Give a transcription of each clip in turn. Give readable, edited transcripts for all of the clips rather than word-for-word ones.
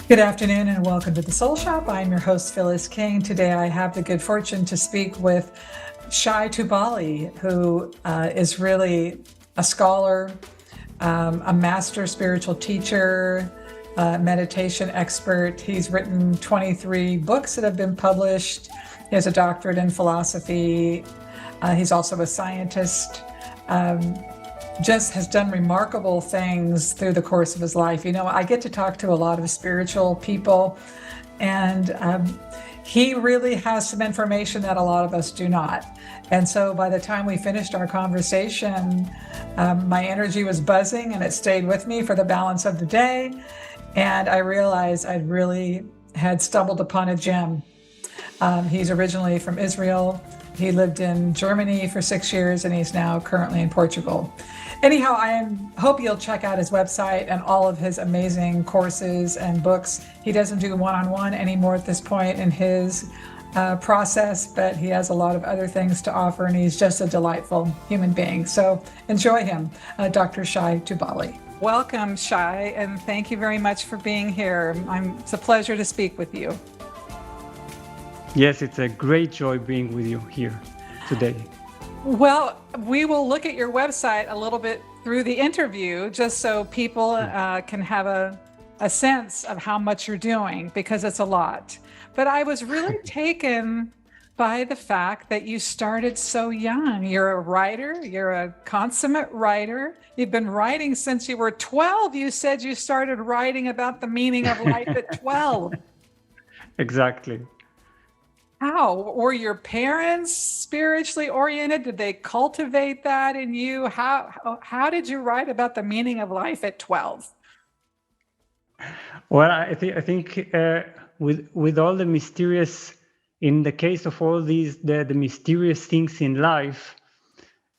Good afternoon and welcome to the Soul Shop. I'm your host, Phyllis King. Today I have the good fortune to speak with Shai Tubali, who is really a scholar, a master spiritual teacher, meditation expert. He's written 23 books that have been published. He has a doctorate in philosophy. He's also a scientist. Just has done remarkable things through the course of his life. You know, I get to talk to a lot of spiritual people, and he really has some information that a lot of us do not. And so by the time we finished our conversation, my energy was buzzing and it stayed with me for the balance of the day. And I realized I'd really had stumbled upon a gem. He's originally from Israel. He lived in Germany for 6 years and he's now currently in Portugal. Anyhow, I hope you'll check out his website and all of his amazing courses and books. He doesn't do one-on-one anymore at this point in his process, but he has a lot of other things to offer and he's just a delightful human being. So enjoy him, Dr. Shai Tubali. Welcome, Shai, and thank you very much for being here. It's a pleasure to speak with you. Yes, it's a great joy being with you here today. Well, we will look at your website a little bit through the interview, just so people can have a sense of how much you're doing, because it's a lot. But I was really taken by the fact that you started so young. You're a writer, you're a consummate writer. You've been writing since you were 12. You said you started writing about the meaning of life at 12. Exactly. How? Were your parents spiritually oriented? Did they cultivate that in you? How did you write about the meaning of life at 12? Well, I think with all the mysterious, in the case of all these the mysterious things in life,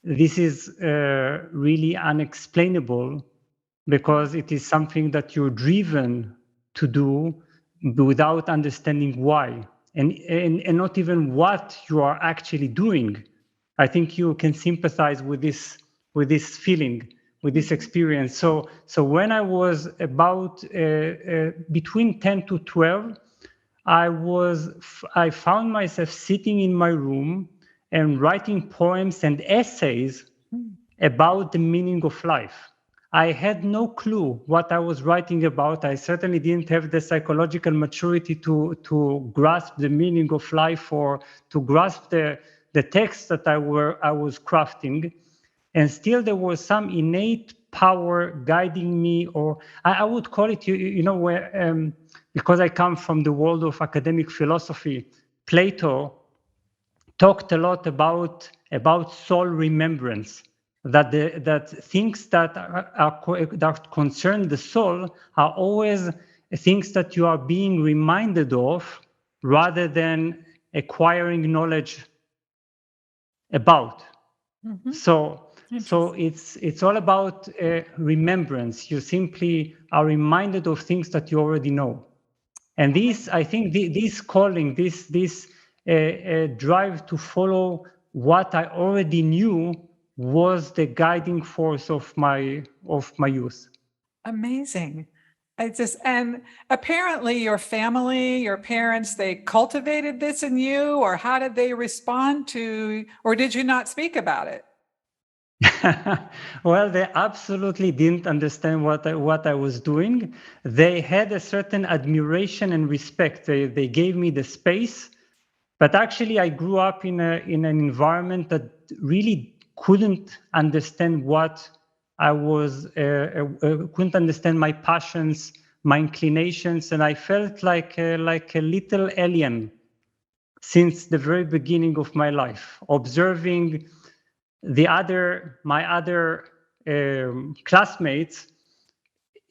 this is really unexplainable, because it is something that you're driven to do without understanding why. And not even what you are actually doing. I think you can sympathize with this feeling, with this experience. So when I was about between 10 to 12, I found myself sitting in my room and writing poems and essays about the meaning of life. I had no clue what I was writing about. I certainly didn't have the psychological maturity to grasp the meaning of life or to grasp the text that I was crafting. And still there was some innate power guiding me, or I would call it, where, because I come from the world of academic philosophy, Plato talked a lot about soul remembrance. That things that concern the soul are always things that you are being reminded of, rather than acquiring knowledge about. Mm-hmm. So it's all about remembrance. You simply are reminded of things that you already know, and this, I think, this calling, this drive to follow what I already knew, was the guiding force of my youth. Amazing. And apparently your family, your parents, they cultivated this in you, or how did they respond to, or did you not speak about it? Well, they absolutely didn't understand what I was doing. They had a certain admiration and respect. They gave me the space. But actually, I grew up in an environment that really couldn't understand what I was, couldn't understand my passions, my inclinations, and I felt like a little alien since the very beginning of my life, observing my other classmates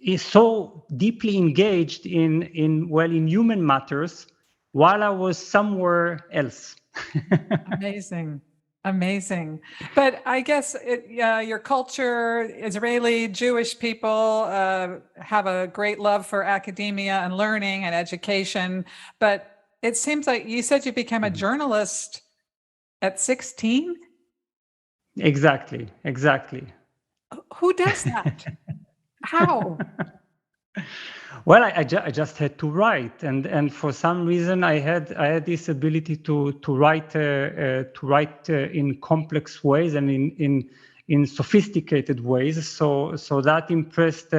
is so deeply engaged in human matters, while I was somewhere else. Amazing. But I guess your culture, Israeli Jewish people have a great love for academia and learning and education. But it seems like you said you became a journalist at 16? Exactly. Who does that? How? Well, I just had to write, and for some reason I had this ability to write in complex ways and in sophisticated ways. So that impressed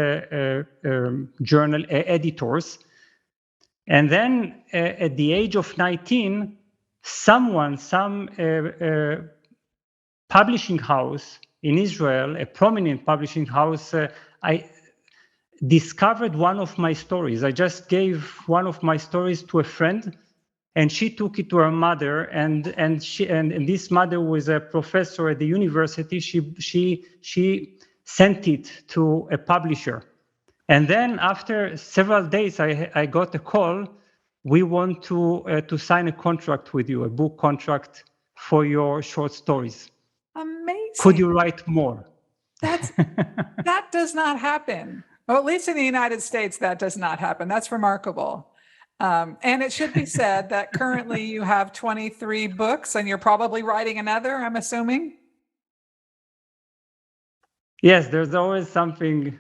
journal editors. And then at the age of 19, some publishing house in Israel, a prominent publishing house, I discovered one of my stories. I just gave one of my stories to a friend, and she took it to her mother, and this mother was a professor at the university. She sent it to a publisher, and then after several days, I got a call. We want to sign a contract with you, a book contract for your short stories. Amazing. Could you write more? That does not happen. Well, at least in the United States, that does not happen. That's remarkable. And it should be said that currently you have 23 books and you're probably writing another, I'm assuming. Yes, there's always something,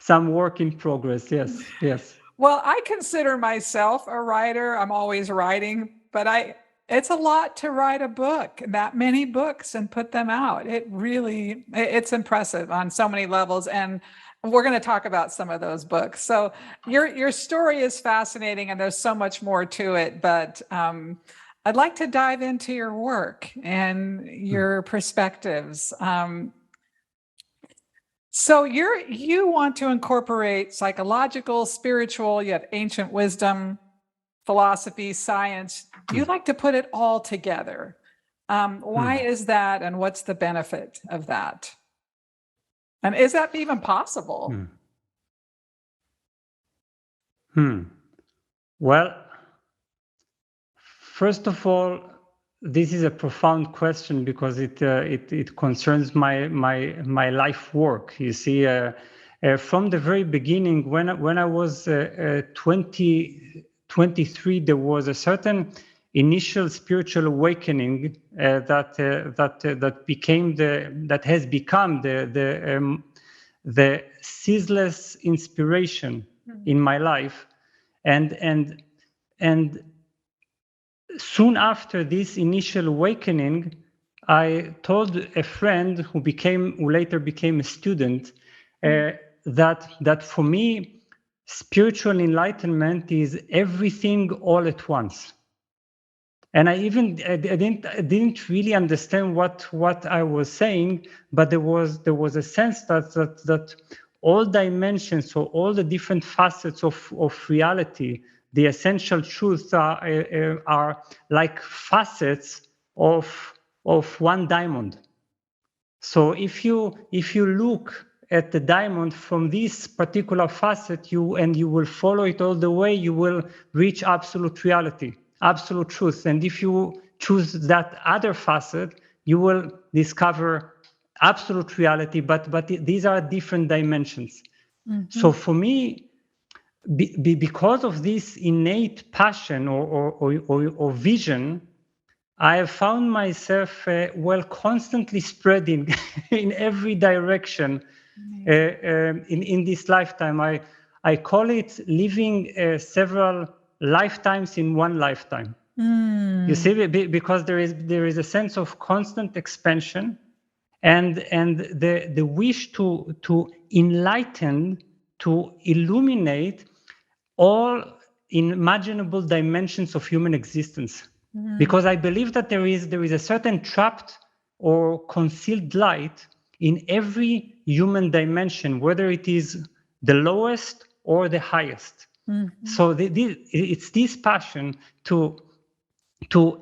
some work in progress. Yes. Well, I consider myself a writer. I'm always writing, but it's a lot to write a book, that many books, and put them out. It's impressive on so many levels. And we're going to talk about some of those books. So your story is fascinating and there's so much more to it, but I'd like to dive into your work and your perspectives. So you want to incorporate psychological, spiritual, you have ancient wisdom, philosophy, science. You like to put it all together. Why is that, and what's the benefit of that? And is that even possible? Well, first of all, this is a profound question because it concerns my life work. You see, from the very beginning, when I was 23, there was a certain initial spiritual awakening that has become the ceaseless inspiration in my life, and soon after this initial awakening, I told a friend who later became a student that for me, spiritual enlightenment is everything all at once. And I didn't really understand what I was saying, but there was a sense that all dimensions, so all the different facets of reality, the essential truths are like facets of one diamond. So if you look at the diamond from this particular facet, you will follow it all the way, you will reach absolute reality, absolute truth. And if you choose that other facet, you will discover absolute reality, but these are different dimensions. So for me, because of this innate passion or vision, I have found myself constantly spreading in every direction in this lifetime. I call it living several lifetimes in one lifetime. You see, because there is a sense of constant expansion, and the wish to enlighten, to illuminate all imaginable dimensions of human existence. Because I believe that there is a certain trapped or concealed light in every human dimension, whether it is the lowest or the highest. So it's this passion to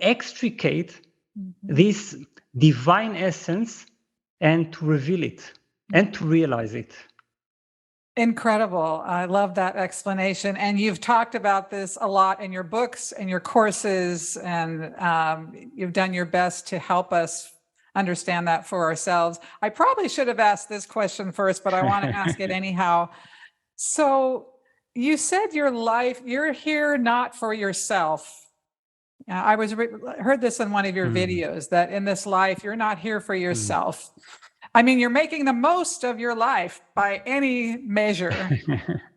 extricate this divine essence and to reveal it and to realize it. Incredible. I love that explanation. And you've talked about this a lot in your books and your courses, and you've done your best to help us understand that for ourselves. I probably should have asked this question first, but I want to ask it anyhow. So you said you're here not for yourself. I heard this in one of your videos, that in this life, you're not here for yourself. I mean, you're making the most of your life by any measure,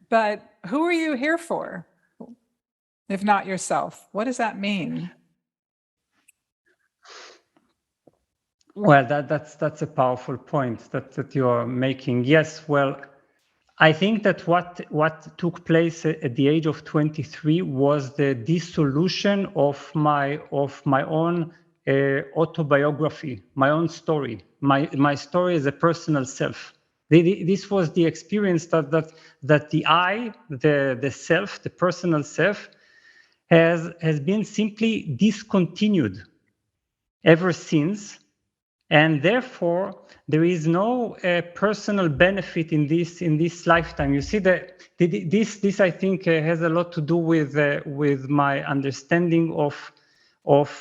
but who are you here for, if not yourself? What does that mean? Well, that's a powerful point that you are making. Yes, well, I think that what took place at the age of 23 was the dissolution of my own autobiography, my own story, my story as a personal self. This was the experience that the I, the self, the personal self, has been simply discontinued ever since. And therefore, there is no personal benefit in this lifetime. You see that this I think has a lot to do with my understanding of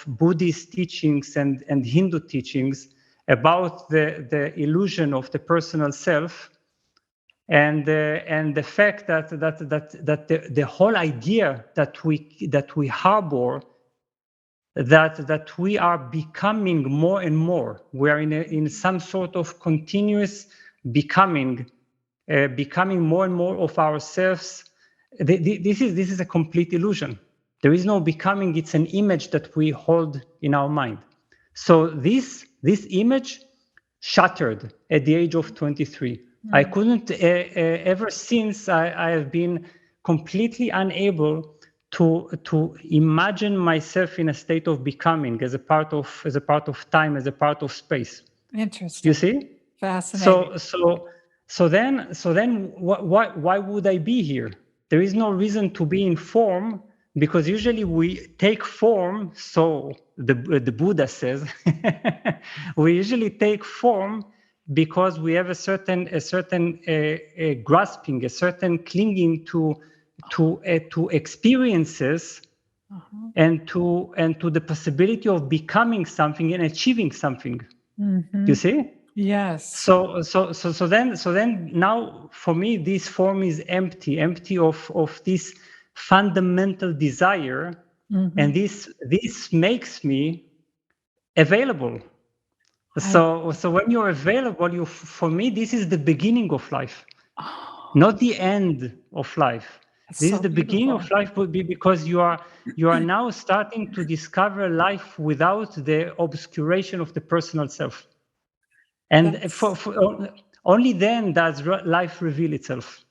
Buddhist teachings and Hindu teachings about the illusion of the personal self, and the fact that the whole idea that we harbor, that we are becoming more and more. We are in some sort of continuous becoming more and more of ourselves. This is a complete illusion. There is no becoming. It's an image that we hold in our mind. So this image shattered at the age of 23. I couldn't ever since. I have been completely unable to imagine myself in a state of becoming as a part of time, as a part of space. Interesting. You see? Fascinating. So then why would I be here? There is no reason to be in form, because usually we take form, so the Buddha says, we usually take form because we have a certain grasping, a certain clinging to experiences, and to the possibility of becoming something and achieving something. You see? Yes. So then now for me this form is empty of this fundamental desire, and this makes me available. So when you're available, for me this is the beginning of life, not the end of life. This is the beginning of life, would be because you are now starting to discover life without the obscuration of the personal self. And only then does life reveal itself.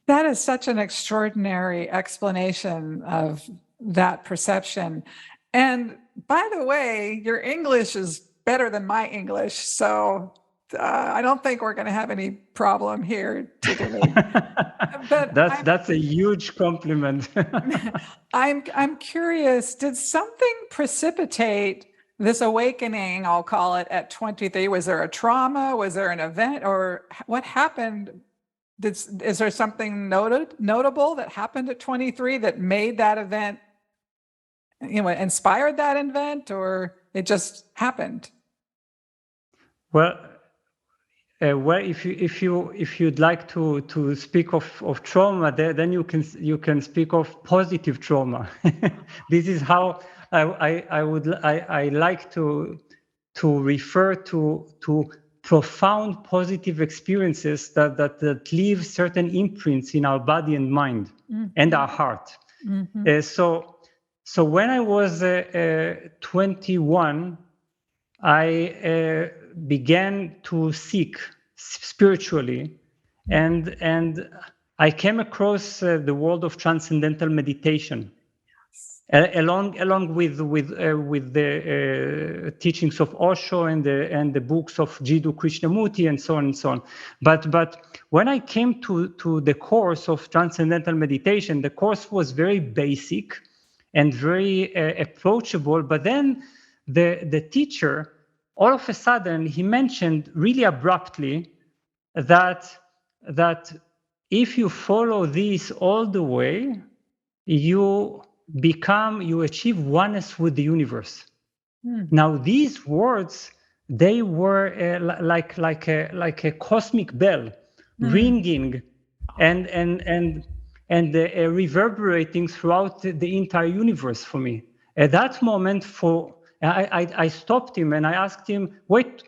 That is such an extraordinary explanation of that perception. And by the way, your English is better than my English, so I don't think we're going to have any problem here today. But that's a huge compliment. I'm curious, did something precipitate this awakening, I'll call it, at 23? Was there a trauma? Was there an event? Or what happened? Is there something notable that happened at 23 that made that event, inspired that event, or it just happened? Well, if you'd like to speak of trauma, then you can speak of positive trauma. This is how I like to refer to profound positive experiences that leave certain imprints in our body and mind and our heart. So when I was 21, I began to seek spiritually, and I came across the world of transcendental meditation, along with the teachings of Osho and the books of Jiddu Krishnamurti and so on and so on. But when I came to the course of transcendental meditation, the course was very basic and very approachable. But then the teacher, all of a sudden, he mentioned really abruptly that if you follow this all the way, you achieve oneness with the universe. Now these words, they were like a cosmic bell ringing and reverberating throughout the entire universe for me. At that moment, I stopped him and I asked him, wait,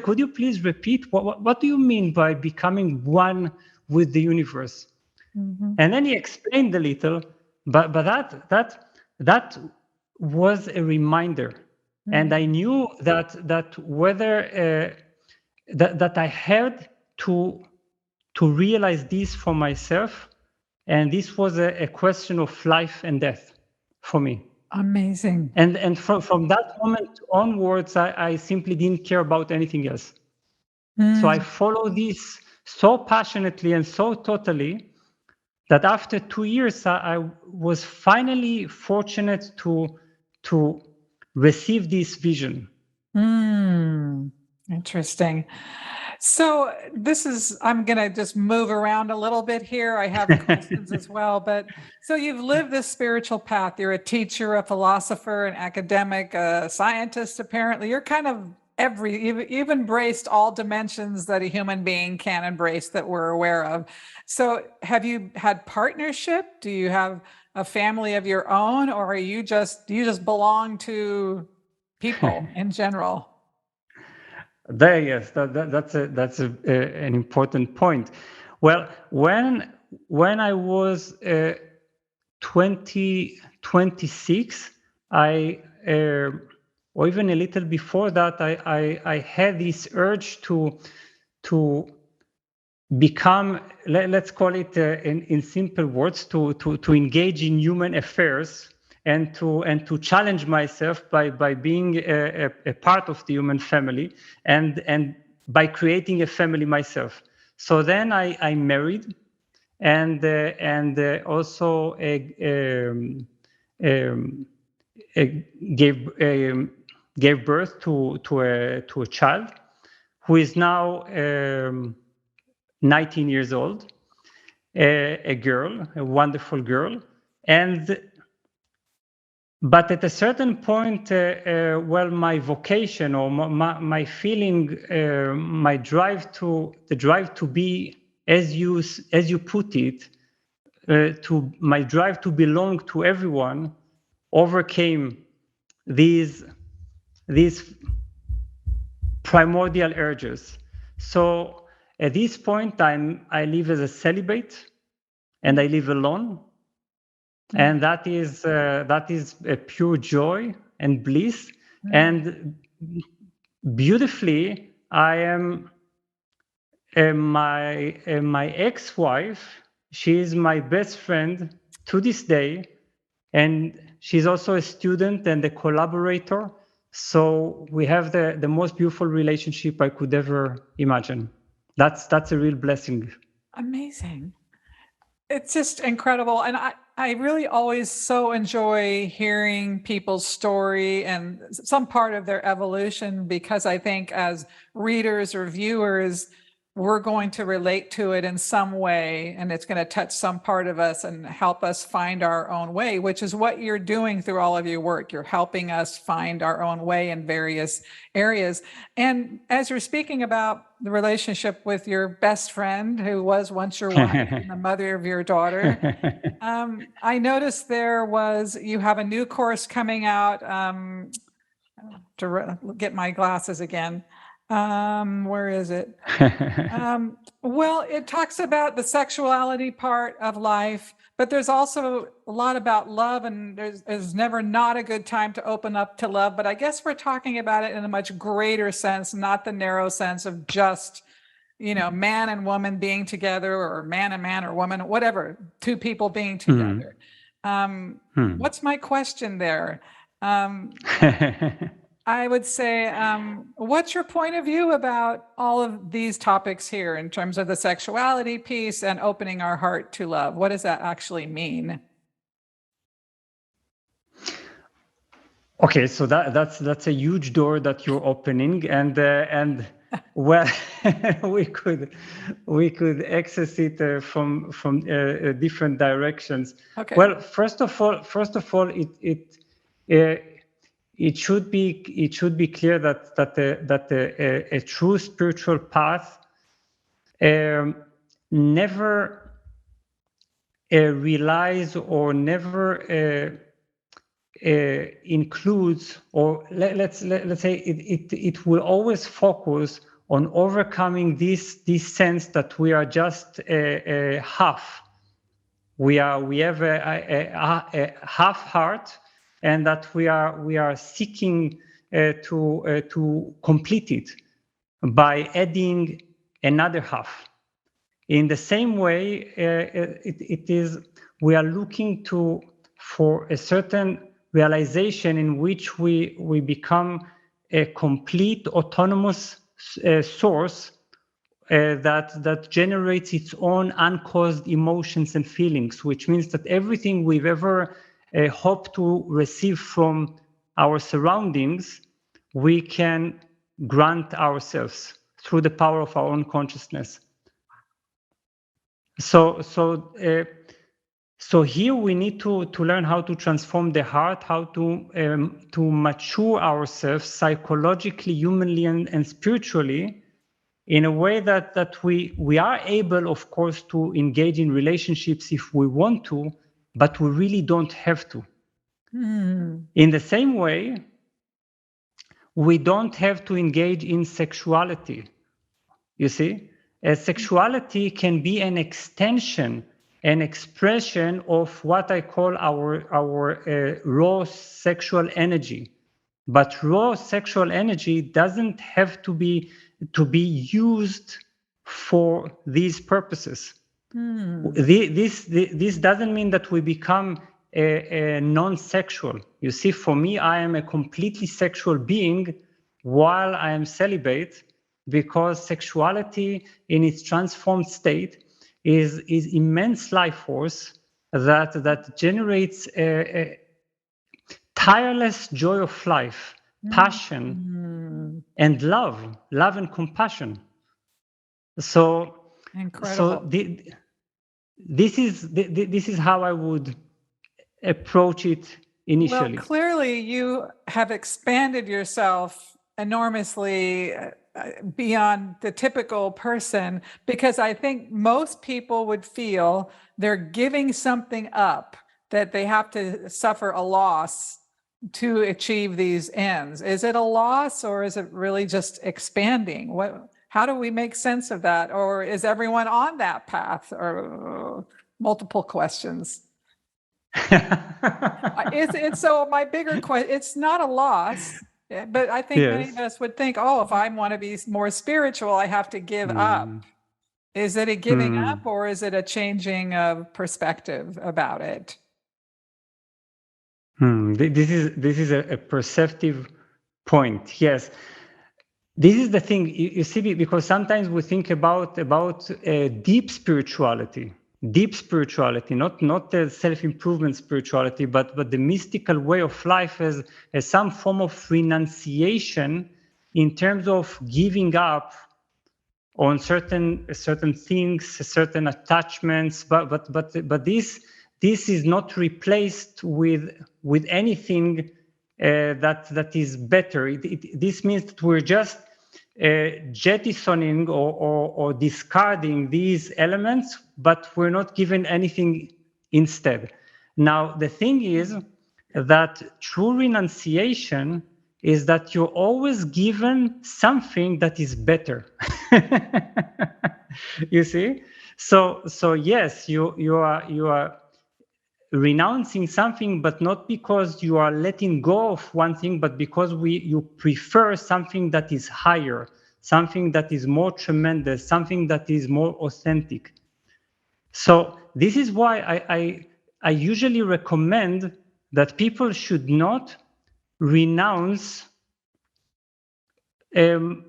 could you please repeat what do you mean by becoming one with the universe? Mm-hmm. And then he explained a little, but that was a reminder, and I knew that whether that I had to realize this for myself, and this was a question of life and death for me. Amazing. And from that moment onwards, I simply didn't care about anything else. So I followed this so passionately and so totally that after 2 years, I was finally fortunate to receive this vision. Interesting. So I'm going to just move around a little bit here. I have questions as well, but so you've lived this spiritual path. You're a teacher, a philosopher, an academic, a scientist, apparently. You're kind of you've embraced all dimensions that a human being can embrace that we're aware of. So have you had partnership? Do you have a family of your own, or do you just belong to people in general? Yes, that's an important point. Well, when I was 26, or even a little before that, I had this urge to become, let's call it in simple words, to engage in human affairs and to challenge myself by being a part of the human family and by creating a family myself. So then I married and also gave birth to a child who is now 19 years old, a girl, a wonderful girl. But at a certain point, well, my vocation or my feeling, the drive to be, as you put it, my drive to belong to everyone overcame these primordial urges. So at this point, I live as a celibate, and I live alone, and that is a pure joy and bliss. And beautifully, I am my ex-wife. She is my best friend to this day, and she's also a student and a collaborator. So we have the most beautiful relationship I could ever imagine. That's a real blessing. Amazing. It's just incredible. And I really always so enjoy hearing people's story and some part of their evolution, because I think as readers or viewers, we're going to relate to it in some way, and it's going to touch some part of us and help us find our own way, which is what you're doing through all of your work. You're helping us find our own way in various areas. And as you're speaking about the relationship with your best friend, who was once your wife and the mother of your daughter, I noticed you have a new course coming out, to get my glasses again. Where is it? Well, it talks about the sexuality part of life, but there's also a lot about love, and there's never not a good time to open up to love. But I guess we're talking about it in a much greater sense, not the narrow sense of just, man and woman being together, or man and man, or woman, whatever, two people being together. What's my question there? I would say, what's your point of view about all of these topics here in terms of the sexuality piece and opening our heart to love? What does that actually mean? Okay, so that's a huge door that you're opening, and well, we could access it from different directions. Okay. Well, first of all, it should be clear that a true spiritual path never relies or never includes, or let's say it will always focus on overcoming this sense that we are just half. We have a half heart, and that we are seeking to complete it by adding another half. In the same way, it is we are looking for a certain realization in which we become a complete autonomous source that generates its own uncaused emotions and feelings, which means that everything we've ever hoped to receive from our surroundings, we can grant ourselves through the power of our own consciousness. So here we need to learn how to transform the heart, how to mature ourselves psychologically, humanly, and spiritually, in a way that we are able, of course, to engage in relationships if we want to, but we really don't have to. In the same way, we don't have to engage in sexuality. You see, sexuality can be an extension, an expression of what I call our raw sexual energy. But raw sexual energy doesn't have to be used for these purposes. This doesn't mean that we become a non-sexual. You see, for me, I am a completely sexual being while I am celibate, because sexuality in its transformed state is immense life force that generates a tireless joy of life, passion, and love and compassion. So, incredible. This is how I would approach it initially. Well, clearly you have expanded yourself enormously beyond the typical person, because I think most people would feel they're giving something up, that they have to suffer a loss to achieve these ends. Is it a loss, or is it really just expanding? How do we make sense of that? Or is everyone on that path? Or multiple questions. So my bigger question, it's not a loss, but I think many of us would think, oh, if I want to be more spiritual, I have to give up. Is it a giving up, or is it a changing of perspective about it? This is a perceptive point. Yes, this is the thing. You see, because sometimes we think about deep spirituality, not the self-improvement spirituality, but the mystical way of life as some form of renunciation in terms of giving up on certain things, certain attachments, but this is not replaced with anything that is better. This means that we're just jettisoning or discarding these elements, but we're not given anything instead. Now, the thing is that true renunciation is that you're always given something that is better. You see? So yes, you are renouncing something, but not because you are letting go of one thing, but because you prefer something that is higher, something that is more tremendous, something that is more authentic. So this is why I usually recommend that people should not renounce in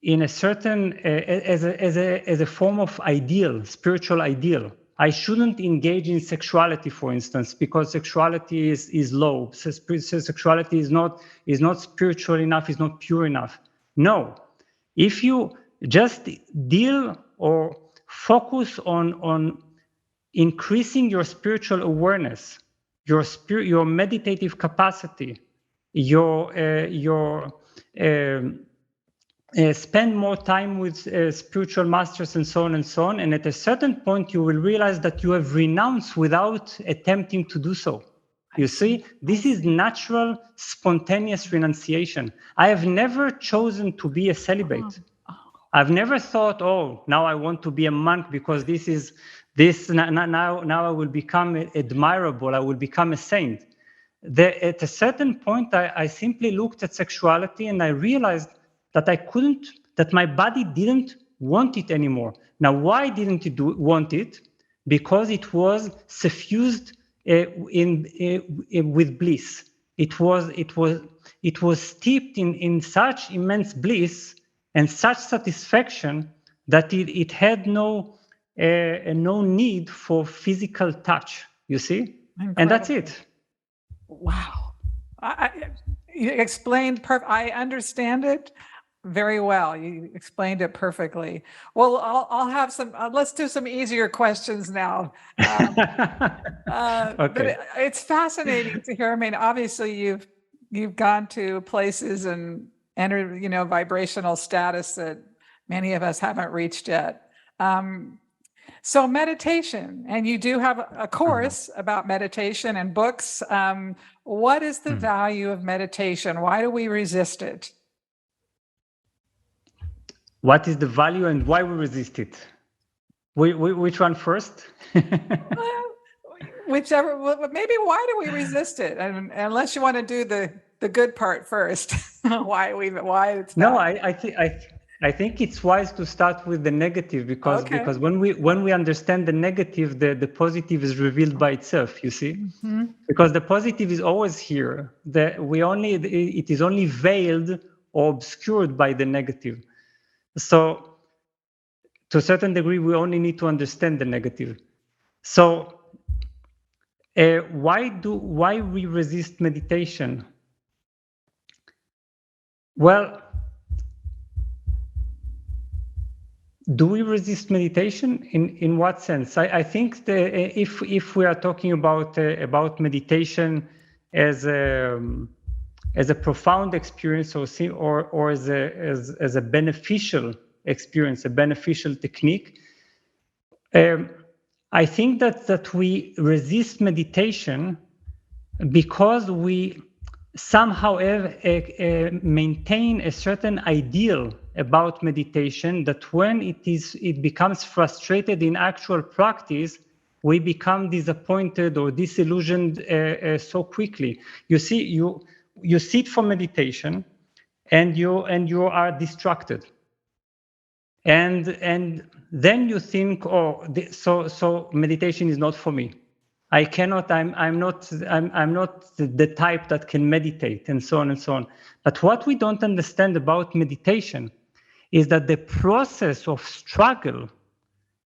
a certain as a form of ideal, spiritual ideal. I shouldn't engage in sexuality, for instance, because sexuality is low. Sexuality is not spiritual enough, is not pure enough. No, if you just deal or focus on increasing your spiritual awareness, your meditative capacity, your spend more time with spiritual masters and so on and so on. And at a certain point, you will realize that you have renounced without attempting to do so. You see, this is natural, spontaneous renunciation. I have never chosen to be a celibate. I've never thought, oh, now I want to be a monk because now I will become admirable, I will become a saint. At a certain point, I simply looked at sexuality and I realized that that my body didn't want it anymore. Now, why didn't it want it? Because it was suffused with bliss. It was steeped in such immense bliss and such satisfaction that it had no need for physical touch. You see, and that's it. Wow. You explained I understand it very well. You explained it perfectly. Well, I'll have some, let's do some easier questions now. Okay. But it's fascinating to hear. I mean, obviously you've gone to places and entered, vibrational status that many of us haven't reached yet. So meditation, and you do have a course about meditation and books. What is the value of meditation? Why do we resist it? What is the value and why we resist it? Which one first? Whichever, maybe why do we resist it? And unless you want to do the good part first, why it's No, bad. I think it's wise to start with the negative because when we understand the negative, the positive is revealed by itself. You see, because the positive is always here. It is only veiled or obscured by the negative. So, to a certain degree, we only need to understand the negative. So, why we resist meditation? Well, do we resist meditation? In what sense? I think if we are talking about meditation as a profound experience or as a beneficial experience, a beneficial technique, I think that we resist meditation because we somehow maintain a certain ideal about meditation that when it becomes frustrated in actual practice, we become disappointed or disillusioned so quickly. You see, you sit for meditation and you are distracted. And then you think, oh, so meditation is not for me. I cannot. I'm not the type that can meditate, and so on and so on. But what we don't understand about meditation is that the process of struggle,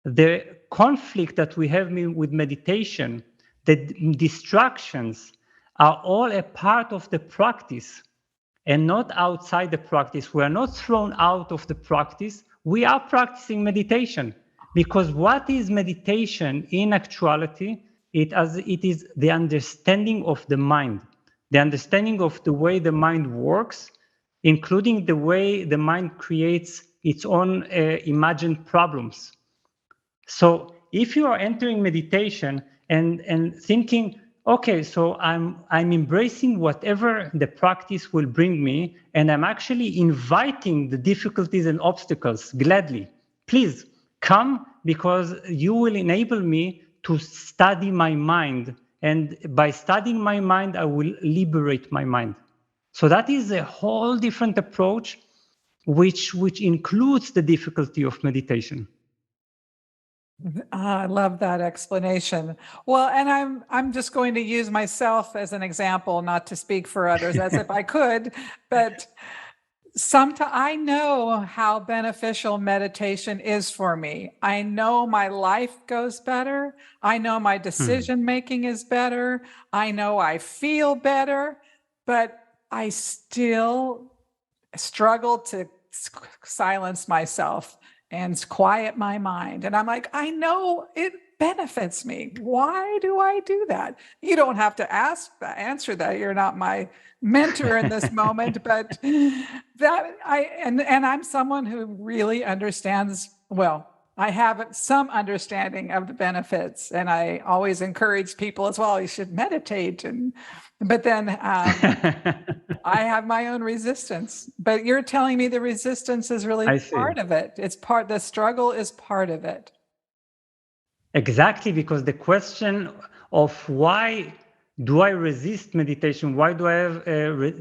the conflict that we have with meditation, the distractions are all a part of the practice and not outside the practice. We are not thrown out of the practice. We are practicing meditation because what is meditation in actuality? It is the understanding of the mind, the understanding of the way the mind works, including the way the mind creates its own imagined problems. So if you are entering meditation and thinking, okay, so I'm embracing whatever the practice will bring me, and I'm actually inviting the difficulties and obstacles gladly. Please come because you will enable me to study my mind. And by studying my mind, I will liberate my mind. So that is a whole different approach, which includes the difficulty of meditation. I love that explanation. Well, and I'm just going to use myself as an example, not to speak for others as if I could, but sometimes I know how beneficial meditation is for me. I know my life goes better. I know my decision making is better. I know I feel better, but I still struggle to silence myself and quiet my mind. And I'm like, I know it benefits me. Why do I do that? You don't have to answer that. You're not my mentor in this moment, but I'm someone who really understands, well, I have some understanding of the benefits, and I always encourage people as well, you should meditate. But then I have my own resistance. But you're telling me the resistance is really part of it. The struggle is part of it. Exactly, because the question of why do I resist meditation, why do I have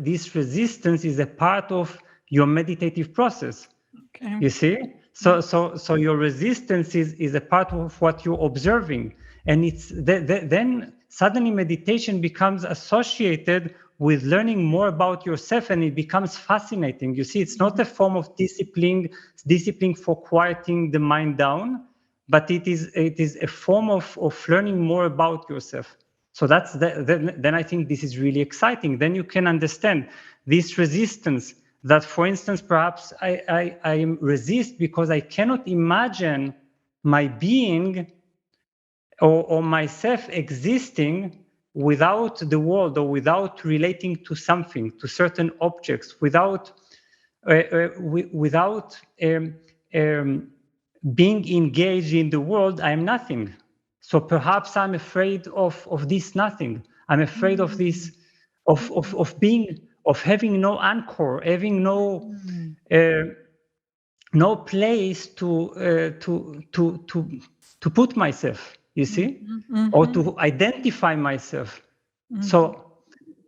this resistance, is a part of your meditative process. Okay. You see? So your resistance is a part of what you're observing. And it's then suddenly meditation becomes associated with learning more about yourself, and it becomes fascinating. You see, it's not a form of discipline for quieting the mind down, but it is a form of learning more about yourself. So then I think this is really exciting. Then you can understand this resistance that, for instance, perhaps I resist because I cannot imagine my being or myself existing without the world, or without relating to something, to certain objects, without being engaged in the world. I'm nothing. So perhaps I'm afraid of this nothing. I'm afraid of this, of having no anchor, having no place to put myself, you see, or to identify myself. So,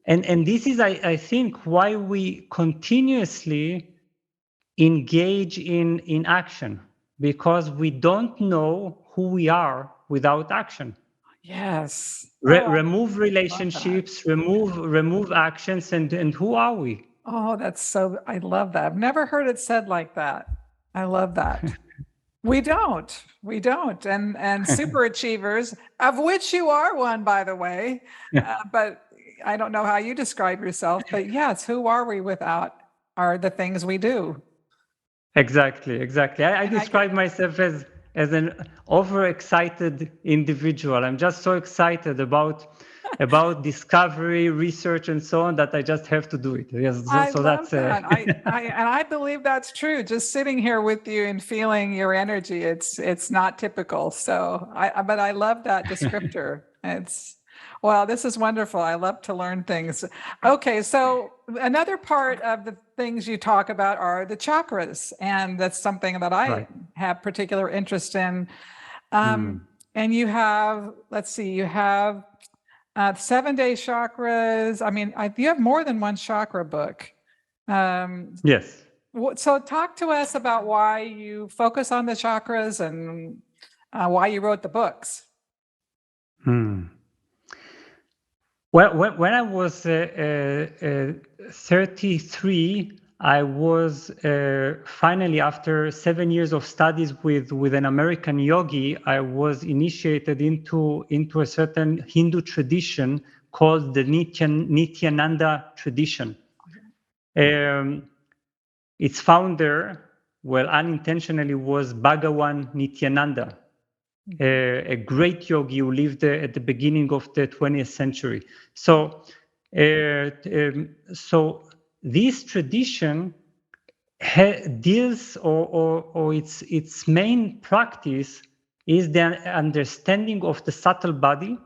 and this is, I think, why we continuously engage in action, because we don't know who we are without action. Yes. Remove relationships, remove actions, and who are we? Oh, I love that. I've never heard it said like that. I love that. We don't. And super achievers, of which you are one, by the way, but I don't know how you describe yourself, but yes, who are we without the things we do? Exactly. I describe myself as an overexcited individual. I'm just so excited about discovery, research, and so on, that I just have to do it. Yes, I love that. I believe that's true. Just sitting here with you and feeling your energy, it's not typical. So but I love that descriptor. This is wonderful. I love to learn things. Okay, so another part of the things you talk about are the chakras, and that's something that I have particular interest in. And you have, you have 7-day chakras. I mean, you have more than one chakra book. Yes. So talk to us about why you focus on the chakras and why you wrote the books. Well, when I was 33, I was finally, after 7 years of studies with an American yogi, I was initiated into a certain Hindu tradition called the Nityananda tradition. Its founder, unintentionally, was Bhagawan Nityananda, a great yogi who lived at the beginning of the 20th century. So this tradition deals, or its main practice is the understanding of the subtle body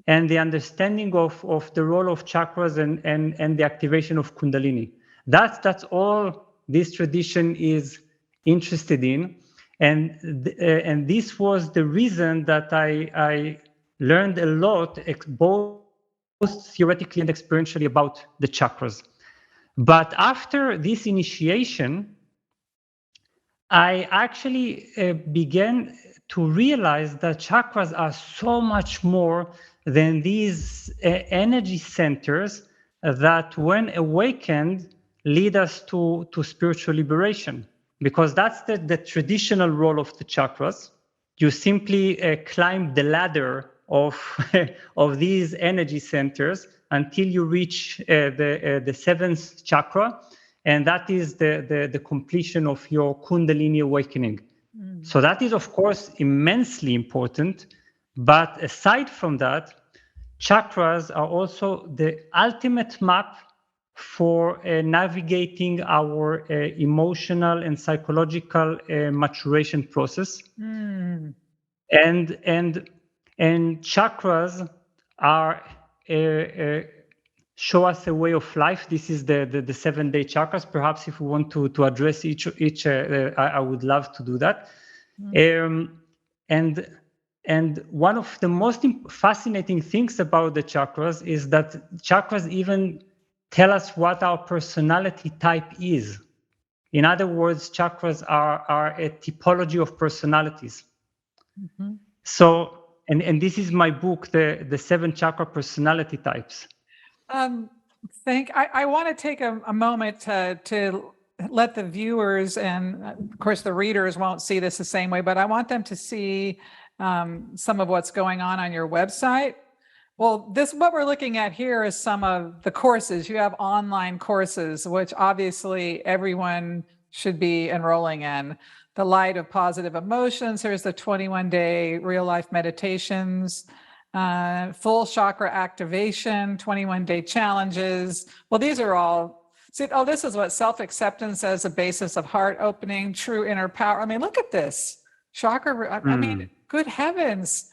and the understanding of the role of chakras and the activation of Kundalini. That's all this tradition is interested in. And this was the reason that I learned a lot, both theoretically and experientially, about the chakras. But after this initiation, I actually began to realize that chakras are so much more than these energy centers that, when awakened, lead us to spiritual liberation. Because that's the traditional role of the chakras. You simply climb the ladder of these energy centers until you reach the seventh chakra, and that is the completion of your Kundalini awakening. So that is, of course, immensely important, But aside from that, chakras are also the ultimate map for navigating our emotional and psychological maturation process. And chakras are show us a way of life. This is the 7-day chakras. Perhaps if we want to address each, I would love to do that. And one of the most fascinating things about the chakras is that chakras even tell us what our personality type is. In other words, chakras are a typology of personalities. So, and this is my book, the 7 chakra personality types. I want to take a moment to let the viewers, and of course the readers won't see this the same way, but I want them to see some of what's going on your website. Well, what we're looking at here is some of the courses. You have online courses, which obviously everyone should be enrolling in. The Light of Positive Emotions. Here's the 21-day real life meditations. Full chakra activation, 21-day challenges. Well, these are all, this is what self-acceptance as a basis of heart opening, true inner power. I mean, look at this. Chakra, I mean, good heavens.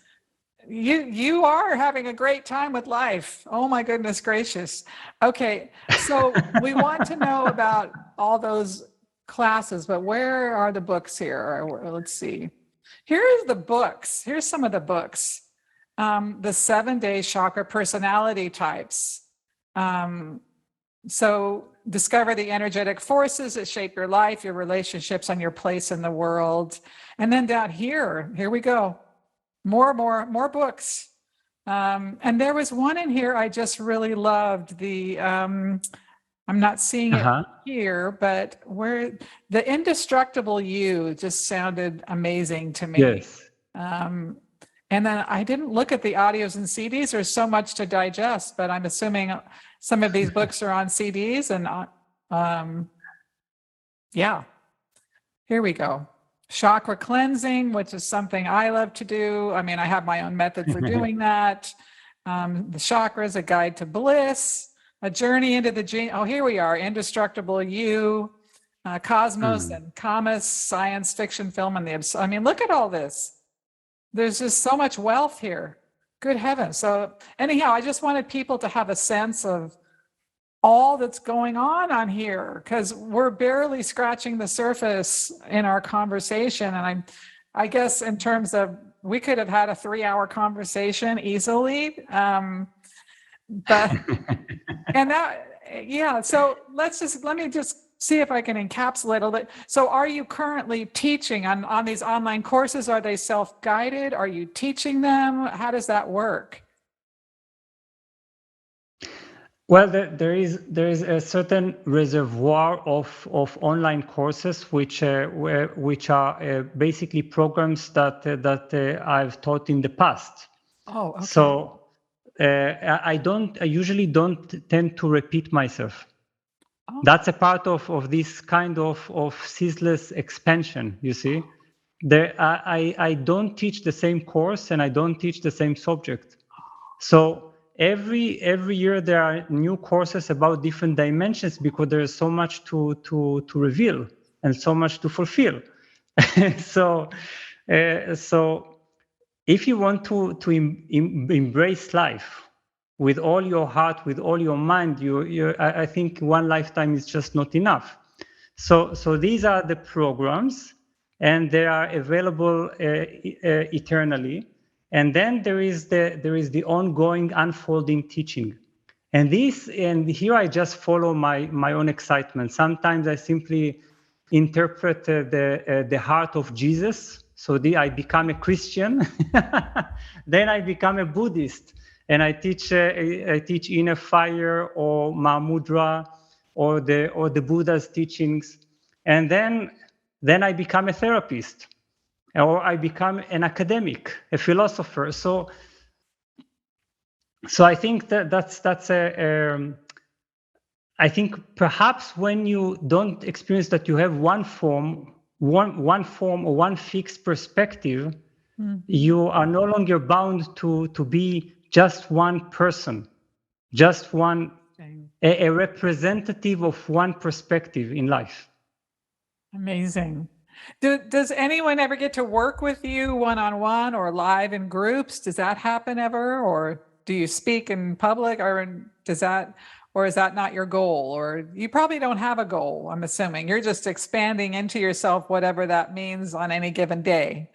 You are having a great time with life. Oh my goodness gracious. Okay, so we want to know about all those classes, but where are the books here? Let's see. Here's the books. Here's some of the books. The 7-day chakra personality types. So discover the energetic forces that shape your life, your relationships, and your place in the world. And then down here we go. More books. And there was one in here I just really loved. I'm not seeing it here, but where the indestructible you just sounded amazing to me. Yes. And then I didn't look at the audios and CDs. There's so much to digest, but I'm assuming some of these books are on CDs. And yeah, here we go. Chakra cleansing, which is something I love to do. I mean, I have my own method for doing that. The chakras, a guide to bliss, a journey into the gene. Oh, here we are. Indestructible you, Cosmos and Comus, science fiction film, and I mean, look at all this. There's just so much wealth here. Good heavens. So anyhow, I just wanted people to have a sense of all that's going on here, because we're barely scratching the surface in our conversation. And I guess in terms of, we could have had a 3-hour conversation easily. But, and that, yeah, so let me just see if I can encapsulate a little. So are you currently teaching on these online courses? Are they self-guided? Are you teaching them? How does that work? Well, there is a certain reservoir of online courses which are basically programs that I've taught in the past. Oh, okay. So I usually don't tend to repeat myself. Oh. That's a part of this kind of ceaseless expansion. You see, I don't teach the same course and I don't teach the same subject. So every year there are new courses about different dimensions, because there is so much to reveal and so much to fulfill. So if you want to embrace life with all your heart, with all your mind, I think one lifetime is just not enough. So these are the programs, and they are available eternally. And then there is the ongoing unfolding teaching. And here I just follow my own excitement. Sometimes I simply interpret the heart of Jesus. So I become a Christian, then I become a Buddhist, and I teach inner fire or Mahamudra or the Buddha's teachings, and then I become a therapist, or I become an academic, a philosopher. So I think that's I think perhaps when you don't experience that you have one form or one fixed perspective, You are no longer bound to be just one person, just one, a representative of one perspective in life. Amazing. Does anyone ever get to work with you one-on-one or live in groups? Does that happen ever? Or do you speak in public, or is that not your goal? Or you probably don't have a goal, I'm assuming. You're just expanding into yourself, whatever that means on any given day.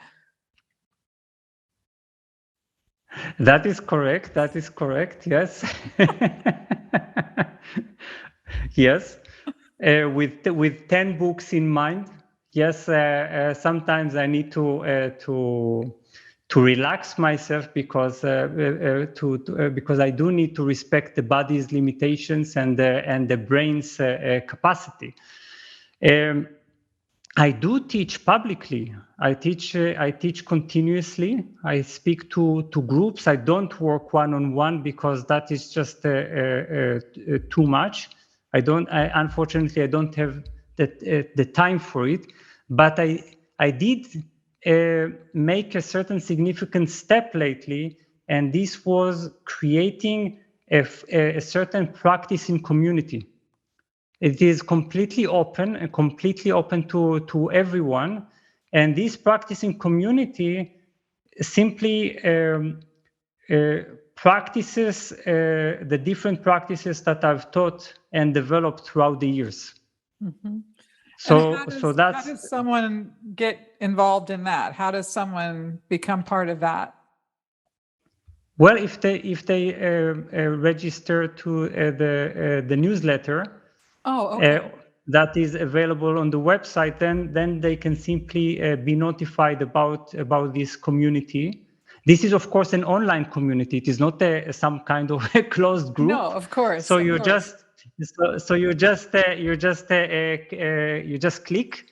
That is correct. That is correct. Yes. Yes. With 10 books in mind. Yes. Sometimes I need to relax myself because because I do need to respect the body's limitations and the brain's capacity. I do teach publicly. I teach continuously. I speak to groups. I don't work one-on-one because that is just too much. Unfortunately, I don't have the time for it. But I did make a certain significant step lately, and this was creating a certain practice in community. It is completely open and completely open to everyone. And this practicing community simply practices the different practices that I've taught and developed throughout the years. Mm-hmm. So, how does someone get involved in that? How does someone become part of that? Well, if they register to the newsletter, that is available on the website, then they can simply be notified about this community. This is, of course, an online community. It is not some kind of a closed group. No, of course. So you just click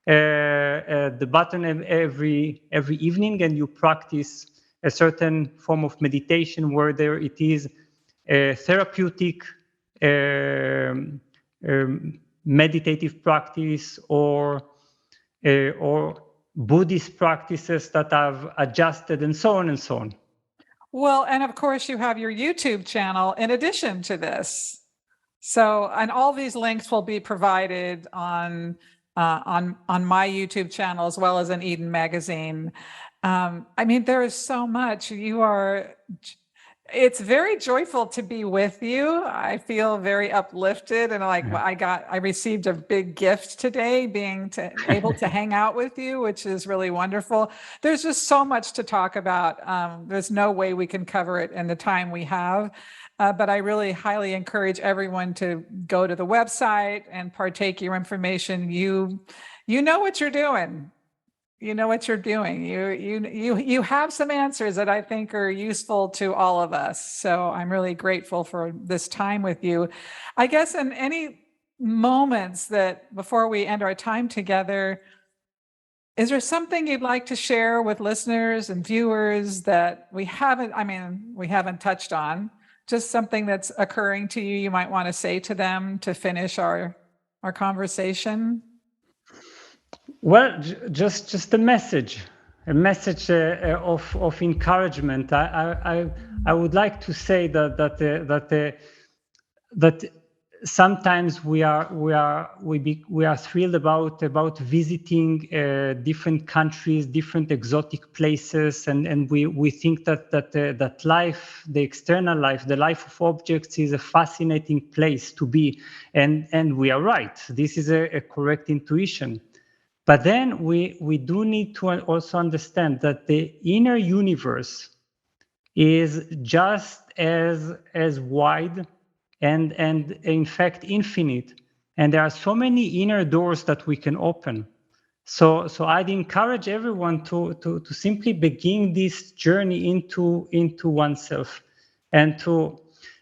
the button every evening, and you practice a certain form of meditation, whether it is a therapeutic meditative practice or Buddhist practices that I've adjusted, and so on and so on. Well, and of course you have your YouTube channel in addition to this. So, and all these links will be provided on my YouTube channel as well as in Eden Magazine. I mean, there is so much. It's very joyful to be with you. I feel very uplifted, and like I received a big gift today, being able to hang out with you, which is really wonderful. There's just so much to talk about. There's no way we can cover it in the time we have. But I really highly encourage everyone to go to the website and partake your information. You know what you're doing. You know what you're doing. You have some answers that I think are useful to all of us. So I'm really grateful for this time with you. I guess in any moments that before we end our time together, is there something you'd like to share with listeners and viewers that we haven't touched on? Just something that's occurring to you, you might want to say to them to finish our conversation? Well, just a message of encouragement. I would like to say that sometimes we are thrilled about visiting different countries, different exotic places, and we think that life, the external life, the life of objects, is a fascinating place to be, and we are right. This is a correct intuition. But then we do need to also understand that the inner universe is just as wide and in fact infinite, and there are so many inner doors that we can open. So I'd encourage everyone to simply begin this journey into oneself, and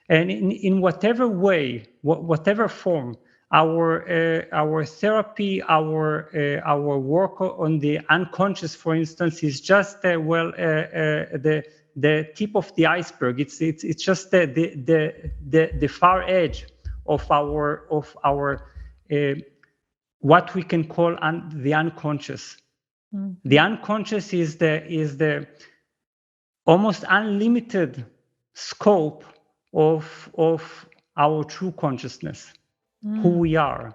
in whatever way, whatever form. Our therapy, our work on the unconscious, for instance, is just the tip of the iceberg. It's just the far edge of our what we can call the unconscious. The unconscious is the almost unlimited scope of our true consciousness, who we are,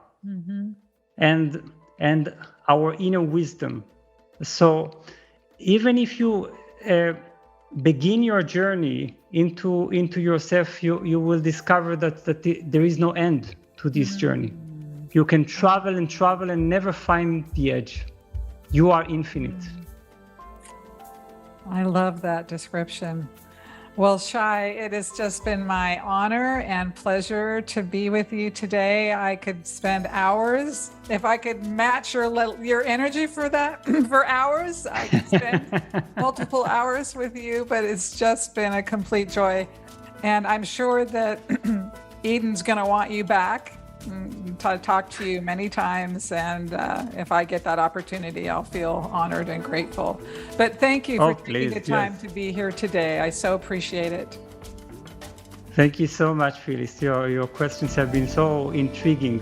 and our inner wisdom. So even if you begin your journey into yourself, you will discover that there is no end to this journey. You can travel and travel and never find the edge. You are infinite. I love that description. Well, Shai, it has just been my honor and pleasure to be with you today. I could spend hours. If I could match your energy for that, for hours, I could spend multiple hours with you, but it's just been a complete joy. And I'm sure that Eden's going to want you back. Talk to you many times, and if I get that opportunity, I'll feel honored and grateful. But thank you for taking the time to be here today. I so appreciate it. Thank you so much, Phyllis. Your questions have been so intriguing.